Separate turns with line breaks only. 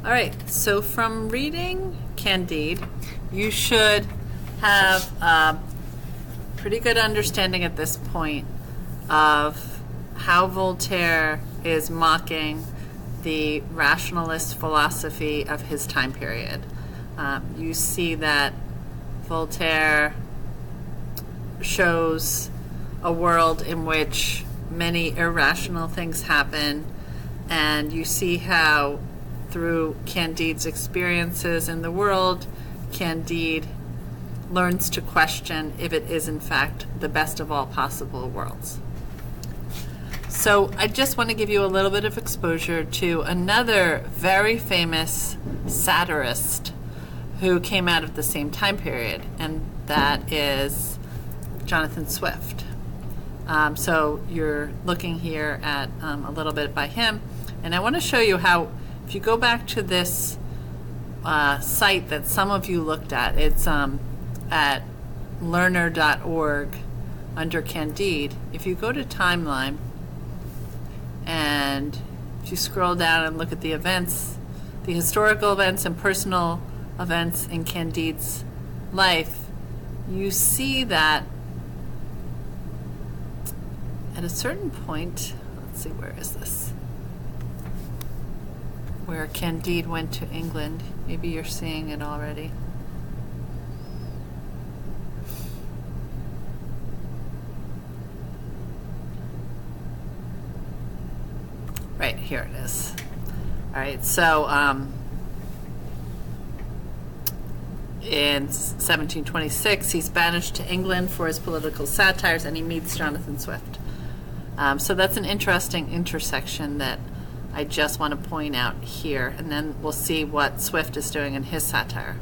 All right, so from reading Candide, you should have a pretty good understanding at this point of how Voltaire is mocking the rationalist philosophy of his time period. You see that Voltaire shows a world in which many irrational things happen, and you see how through Candide's experiences in the world, Candide learns to question if it is in fact the best of all possible worlds. So I just want to give you a little bit of exposure to another very famous satirist who came out of the same time period, and that is Jonathan Swift. So you're looking here at a little bit by him, and I want to show you how, if you go back to this site that some of you looked at, it's at learner.org under Candide. If you go to timeline and if you scroll down and look at the events, the historical events and personal events in Candide's life, you see that at a certain point, let's see, where is this? Where Candide went to England. Maybe you're seeing it already. Right, here it is. All right, so in 1726, he's banished to England for his political satires, and he meets Jonathan Swift. So that's an interesting intersection that I just want to point out here, and then we'll see what Swift is doing in his satire.